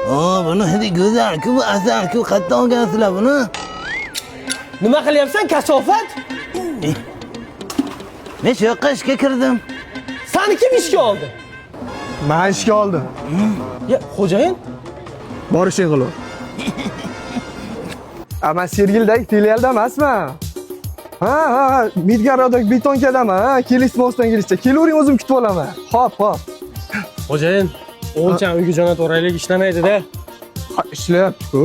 Buni hidi go'zal-ku, bu asal-ku. Qayerdan olgansizlar buni? Nima qilyapsan, kasofat? Men shu yoqqa ishga kirdim. Seni kim ishga oldi? Men ishga oldim. Ya, xo'jayin? Borishing qilur. Ama Sergildagi filialda emasman. Ha, Midgarodagi betonkadaman. Kelis mostdan kelishcha. Kelavering, o'zim kutib olaman. Xo'p. Xo'jayin, o'lchan uyga jo'nat o'raylik ishlamaydi-da. Ishlayapti-ku.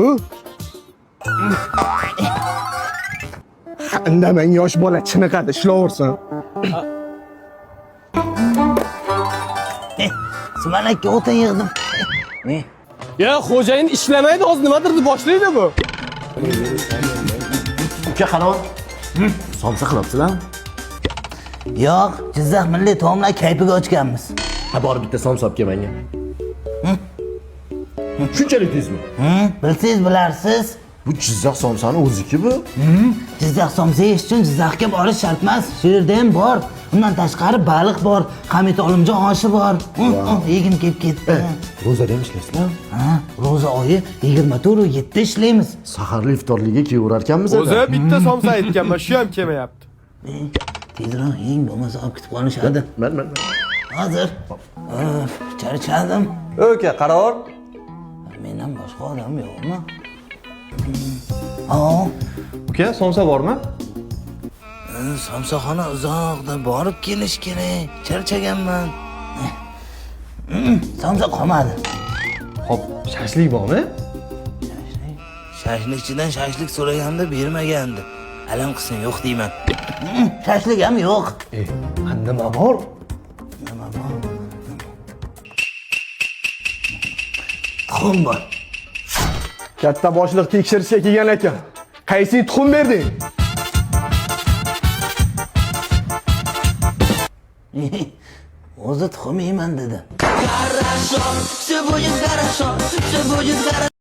Indamang, yosh bola chiniqadi, ishlayversin. Sumalakka o'tin yig'dim. Ya, xo'jayin ishlamaydi, hozir nimadir deb boshlaydi bu. Uka qaror. Somsa qilyapsizlarmi? Yo'q, Jizzax milliy taomlar kayfiga ochganmiz. Ha, borib bitta somsa olib kel menga. Shunchalik tezmi? Bilsangiz bilarsiz. Bu Jizzax somsani o'ziki bu. Jizzax somsa yeyish uchun Jizzaxga borish shart emas. Shu yerda ham bor. Undan tashqari baliq bor, Hamid Olimjon oshi bor. Yegim kelib ketdi. Ro'zada ham ishlaysizlar? Ro'za oyi 24/7 ishlaymiz. Saharli iftorligiga kelaverarkanmiz. O'zi bitta somsa aytganman, shu ham kelmayapti. Tezroq yeng, bo'lmasa olib ketib qolishadi. Men. Hozir. Charchadim. Uka, qaror. Mendan boshqa odam yo'qmi? Uka, somsa bormi? Somsaxona uzoqda borib kelish kerak. Charchaganman. Somsa qolmadi. Xo'p, shashlik bormi? Shashlikchidan shashlik so'raganda bermagandi. Alam qilsin, yo'q deyman. Shashlik ham yo'q. Nima bor? Nima bor? Tuxum bor. Katta boshliq tekshirishga kelgan ekan. Qaysi tuxum berding? O'zi tuxum yeyman dedi.